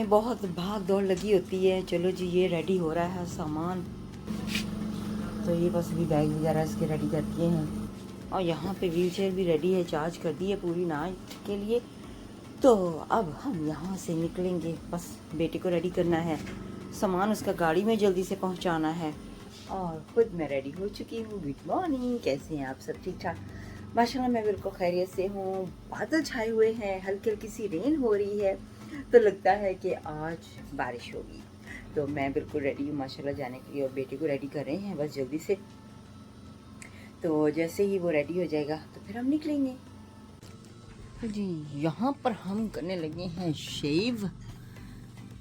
में बहुत भाग दौड़ लगी होती है। चलो जी, ये रेडी हो रहा है सामान, तो ये बस भी बैग वगैरह इसके रेडी कर दिए हैं। और यहाँ पे व्हील चेयर भी रेडी है, चार्ज कर दी है पूरी नाइट के लिए। तो अब हम यहाँ से निकलेंगे, बस बेटे को रेडी करना है, सामान उसका गाड़ी में जल्दी से पहुँचाना है, और खुद मैं रेडी हो चुकी हूँ। गुड मॉर्निंग, कैसे हैं आप सब? ठीक ठाक माशाल्लाह, मैं बिल्कुल खैरियत से हूँ। बादल छाए हुए हैं, हल्की हल्की सी रेन हो रही है, तो लगता है कि आज बारिश होगी। तो मैं बिल्कुल रेडी हूँ माशाल्लाह जाने के लिए, और बेटे को रेडी कर रहे हैं बस जल्दी से। तो जैसे ही वो रेडी हो जाएगा तो फिर हम निकलेंगे। तो जी यहाँ पर हम करने लगे हैं शेव।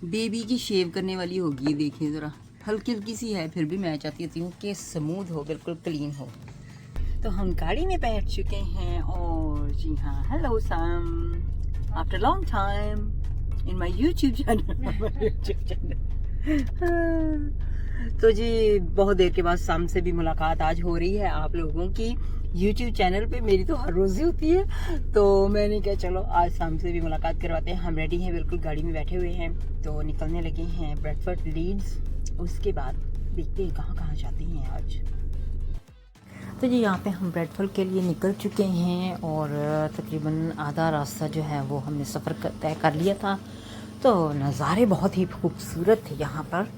बेबी की शेव करने वाली होगी, देखिए ज़रा हल्की हल्की सी है, फिर भी मैं चाहती हूँ कि स्मूथ हो, बिल्कुल क्लीन हो। तो हम गाड़ी में बैठ चुके हैं, और जी हाँ, hello some, after long time in my YouTube channel. तो जी बहुत देर के बाद शाम से भी मुलाकात आज हो रही है आप लोगों की YouTube चैनल पे। मेरी तो हर रोज़ ही होती है, तो मैंने कहा चलो आज शाम से भी मुलाकात करवाते हैं। हम रेडी हैं, बिल्कुल गाड़ी में बैठे हुए हैं, तो निकलने लगे हैं ब्रेडफोर्ड लीड्स। उसके बाद देखते हैं कहाँ कहाँ जाते हैं आज। तो जी यहाँ पे हम ब्रेडफोर्ड के लिए निकल चुके हैं, और तकरीबन आधा रास्ता जो है वो हमने सफ़र तय कर लिया था। तो नज़ारे बहुत ही खूबसूरत थे यहाँ पर।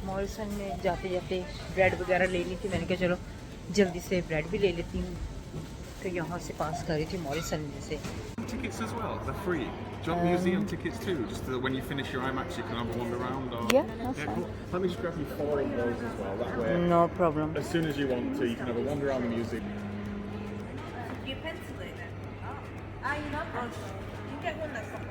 मॉरिसन में जाते जाते ब्रेड वगैरह ले ली थी, मैंने कहा चलो जल्दी से ब्रेड भी ले लेती हूँ। तो यहाँ से पास कर रही थी मॉरिसन में से। Tickets as well, they're free. Do you want museum tickets too? Just so that when you finish your IMAX you can have a wander around? Or... Yeah, that's fine. Cool. Let me just grab you 4 of those as well, that way. No problem. As soon as you want to, you can have a wander around the museum. You pencil it then? Oh. You know pencil. You get one that's not.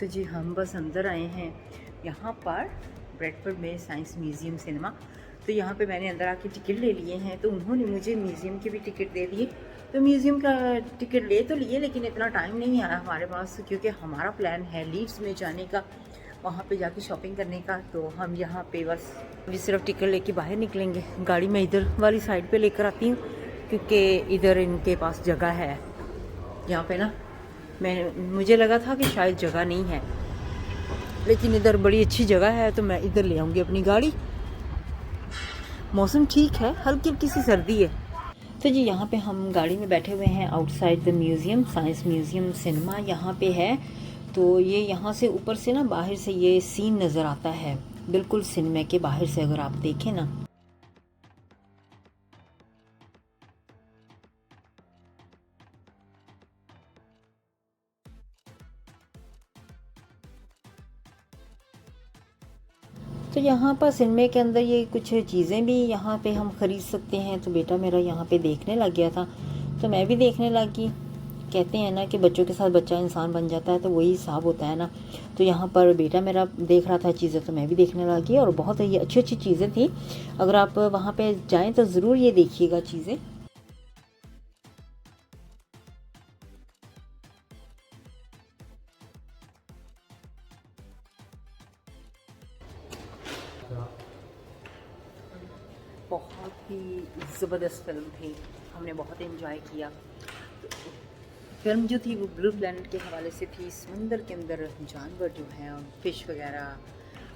तो जी हम बस अंदर आए हैं यहाँ पर Bradford में science museum cinema. तो यहाँ पे मैंने अंदर आके टिकट ले लिए हैं, तो उन्होंने मुझे म्यूज़ियम की भी टिकट दे दिए। तो म्यूज़ियम का टिकट ले तो लिए, लेकिन इतना टाइम नहीं आया हमारे पास, क्योंकि हमारा प्लान है लीड्स में जाने का, वहाँ पे जाके शॉपिंग करने का। तो हम यहाँ पे बस अभी सिर्फ टिकट लेके बाहर निकलेंगे। गाड़ी में इधर वाली साइड पे लेकर आती हूँ, क्योंकि इधर इनके पास जगह है। यहाँ पे ना मुझे लगा था कि शायद जगह नहीं है, लेकिन इधर बड़ी अच्छी जगह है, तो मैं इधर ले आऊँगी अपनी गाड़ी। मौसम ठीक है, हल्की हल्की सी सर्दी है। तो जी यहाँ पे हम गाड़ी में बैठे हुए हैं outside the museum, science museum cinema यहाँ पे है। तो ये यहाँ से ऊपर से ना बाहर से ये सीन नज़र आता है, बिल्कुल सिनेमा के बाहर से अगर आप देखें ना। तो यहाँ पर सिनेमा के अंदर ये कुछ चीज़ें भी यहाँ पे हम ख़रीद सकते हैं। तो बेटा मेरा यहाँ पे देखने लग गया था, तो मैं भी देखने लगी। कहते हैं ना कि बच्चों के साथ बच्चा इंसान बन जाता है, तो वही हिसाब होता है ना। तो यहाँ पर बेटा मेरा देख रहा था चीज़ें, तो मैं भी देखने लगी, और बहुत ही अच्छी अच्छी चीज़ें थी। अगर आप वहाँ पर जाएँ तो ज़रूर ये देखिएगा चीज़ें। बहुत ही ज़बरदस्त फिल्म थी, हमने बहुत एंजॉय किया। फिल्म जो थी वो ब्लू प्लैनेट के हवाले से थी। समंदर के अंदर जानवर जो हैं, फ़िश वगैरह,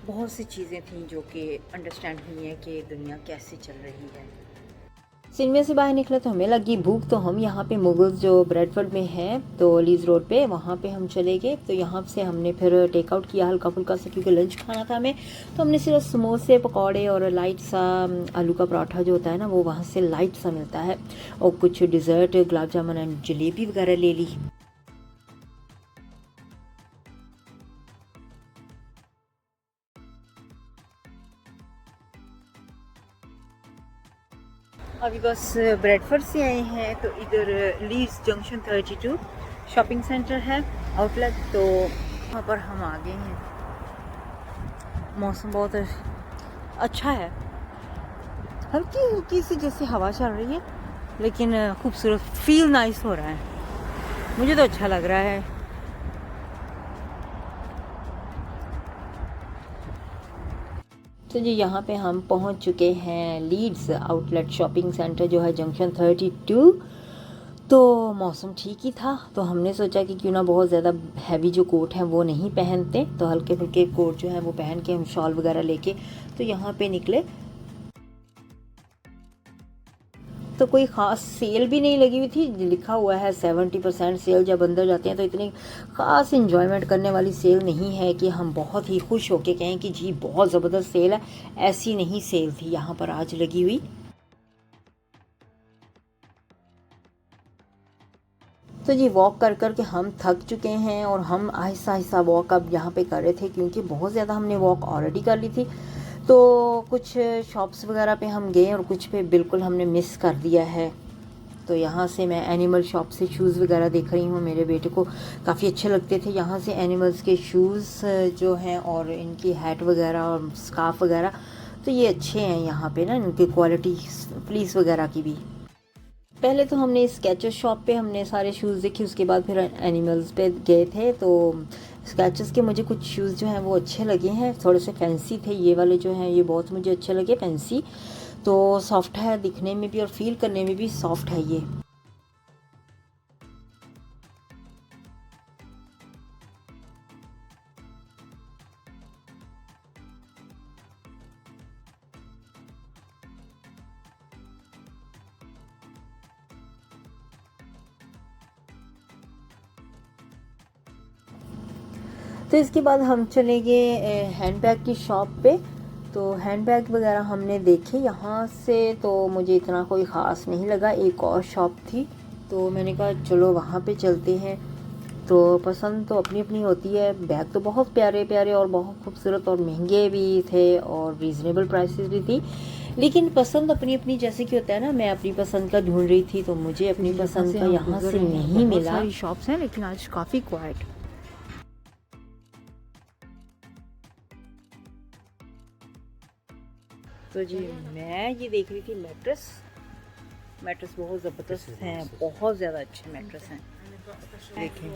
बहुत सी चीज़ें थीं जो कि अंडरस्टैंड हुई हैं कि दुनिया कैसे चल रही है। सिनेमा से बाहर निकले तो हमें लगी भूख, तो हम यहाँ पे मुगल्स जो ब्रेडफोर्ड में है, तो लीज रोड पे वहाँ पे हम चले गए। तो यहाँ से हमने फिर टेक आउट किया हल्का फुल्का सा, क्योंकि लंच खाना था हमें। तो हमने सिर्फ समोसे, पकौड़े और लाइट सा आलू का पराठा जो होता है ना, वो वहाँ से लाइट सा मिलता है, और कुछ डिज़र्ट, गुलाब जामुन एंड जलेबी वगैरह ले ली। अभी बस ब्रेडफोर्ड से आए हैं, तो इधर लीड्स जंक्शन 32 शॉपिंग सेंटर है, आउटलेट, तो वहाँ पर हम आ गए हैं। मौसम बहुत अच्छा है, हल्की हल्की सी जैसे हवा चल रही है, लेकिन खूबसूरत, फील नाइस हो रहा है, मुझे तो अच्छा लग रहा है। तो जी यहाँ पे हम पहुँच चुके हैं लीड्स आउटलेट शॉपिंग सेंटर जो है जंक्शन 32। तो मौसम ठीक ही था, तो हमने सोचा कि क्यों ना बहुत ज़्यादा हैवी जो कोट हैं वो नहीं पहनते, तो हल्के फुल्के कोट जो है वो पहन के हम शॉल वगैरह लेके तो यहाँ पे निकले। तो कोई ख़ास सेल भी नहीं लगी हुई थी, लिखा हुआ है 70% सेल। जब अंदर जाते हैं तो इतनी ख़ास इंजॉयमेंट करने वाली सेल नहीं है कि हम बहुत ही खुश होके कहें कि जी बहुत ज़बरदस्त सेल है, ऐसी नहीं सेल थी यहाँ पर आज लगी हुई। तो जी वॉक कर कर के हम थक चुके हैं और हम आहिस्ता आहिस्ता वॉक अब यहाँ पे कर रहे थे, क्योंकि बहुत ज़्यादा हमने वॉक ऑलरेडी कर ली थी। तो कुछ शॉप्स वगैरह पे हम गए और कुछ पे बिल्कुल हमने मिस कर दिया है। तो यहाँ से मैं एनिमल शॉप से शूज़ वगैरह देख रही हूँ, मेरे बेटे को काफ़ी अच्छे लगते थे यहाँ से एनिमल्स के शूज़ जो हैं, और इनकी हैट वगैरह और स्कार्फ वगैरह, तो ये अच्छे हैं यहाँ पे ना, इनकी क्वालिटी फ्लीस वगैरह की भी। पहले तो हमने स्केचेस शॉप पे हमने सारे शूज़ देखे, उसके बाद फिर एनिमल्स पे गए थे। तो स्केचेस के मुझे कुछ शूज़ जो हैं वो अच्छे लगे हैं, थोड़े से फैंसी थे, ये वाले जो हैं ये बहुत मुझे अच्छे लगे, फैंसी, तो सॉफ्ट है दिखने में भी और फील करने में भी सॉफ्ट है ये। तो इसके बाद हम चले गए हैंडबैग की शॉप पे। तो हैंडबैग वगैरह हमने देखे यहाँ से, तो मुझे इतना कोई ख़ास नहीं लगा। एक और शॉप थी, तो मैंने कहा चलो वहाँ पे चलते हैं। तो पसंद तो अपनी अपनी होती है। बैग तो बहुत प्यारे प्यारे और बहुत खूबसूरत और महंगे भी थे और रीज़नेबल प्राइसेस भी थी, लेकिन पसंद अपनी अपनी, जैसे कि होता है ना, मैं अपनी पसंद का ढूंढ रही थी, तो मुझे अपनी पसंद का यहाँ से नहीं मिला। सारी शॉप्स हैं लेकिन आज काफ़ी क्वाइट। तो जी मैं ये देख रही थी मैट्रेस बहुत ज़बरदस्त हैं, बहुत ज़्यादा अच्छे मैट्रेस हैं। देखें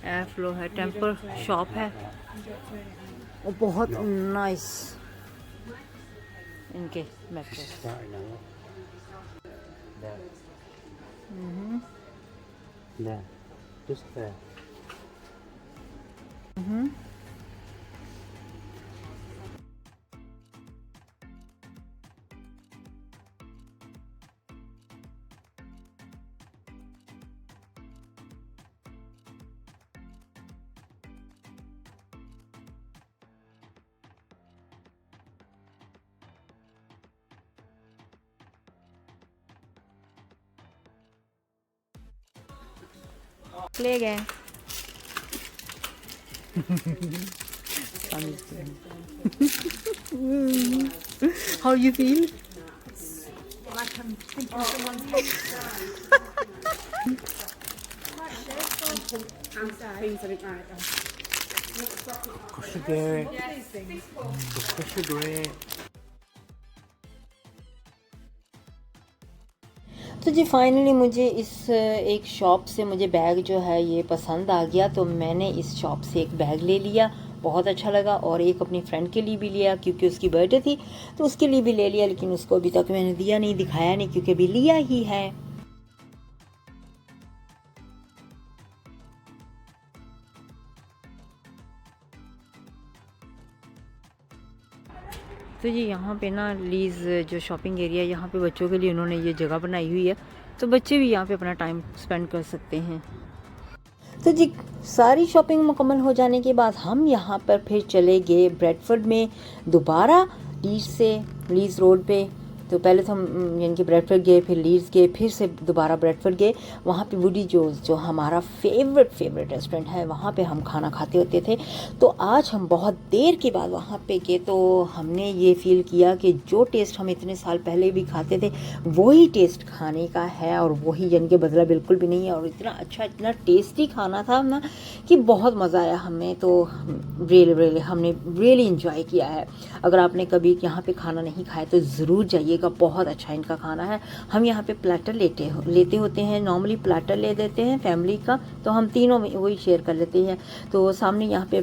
एयर फ्लो है, टेम्पर शॉप है और बहुत नाइस इनके मैट्रेस। ले गए How you feel? Like I'm thinking someone's तो जी फाइनली मुझे इस एक शॉप से मुझे बैग जो है ये पसंद आ गया, तो मैंने इस शॉप से एक बैग ले लिया, बहुत अच्छा लगा। और एक अपनी फ्रेंड के लिए भी लिया, क्योंकि उसकी बर्थडे थी तो उसके लिए भी ले लिया, लेकिन उसको अभी तक मैंने दिया नहीं, दिखाया नहीं, क्योंकि अभी लिया ही है। तो जी यहाँ पे ना लीज़ जो शॉपिंग एरिया, यहाँ पे बच्चों के लिए उन्होंने ये जगह बनाई हुई है, तो बच्चे भी यहाँ पे अपना टाइम स्पेंड कर सकते हैं। तो जी सारी शॉपिंग मुकम्मल हो जाने के बाद हम यहाँ पर फिर चले गए ब्रेडफोर्ड में दोबारा लीज़ रोड पे। तो पहले तो हम यानी कि ब्रेडफोर्ड गए, फिर लीड्स गए, फिर से दोबारा ब्रेडफोर्ड गए। वहाँ पे वुडी जो हमारा फेवरेट रेस्टोरेंट है, वहाँ पे हम खाना खाते होते थे। तो आज हम बहुत देर के बाद वहाँ पे गए, तो हमने ये फील किया कि जो टेस्ट हम इतने साल पहले भी खाते थे वही टेस्ट खाने का है, और वही यानी कि बदला बिल्कुल भी नहीं है। और इतना अच्छा, इतना टेस्टी खाना था ना कि बहुत मज़ा आया हमें। तो हमने रियली इंजॉय किया है। अगर आपने कभी यहाँ पे खाना नहीं खाया तो ज़रूर जाइएगा, बहुत अच्छा इनका खाना है। हम यहाँ पे प्लेटर लेते होते हैं, नॉर्मली प्लेटर ले देते हैं फैमिली का, तो हम तीनों में वही शेयर कर लेते हैं। तो सामने यहाँ पे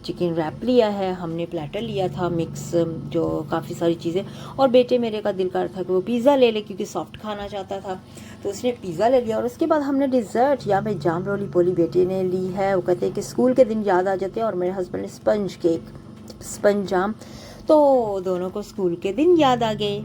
चिकन रैप लिया है, हमने प्लेटर लिया था मिक्स, जो काफ़ी सारी चीज़ें, और बेटे मेरे का दिल कर था कि वो पिज़्ज़ा ले ले क्योंकि सॉफ्ट खाना चाहता था, तो उसने पिज़्ज़ा ले लिया। और उसके बाद हमने डिज़र्ट यहाँ पे जाम रोली पोली बेटे ने ली है। वो कहते हैं कि स्कूल के दिन याद आ जाते हैं, और मेरे हस्बैंड ने स्पंज जाम, तो दोनों को स्कूल के दिन याद आ गए।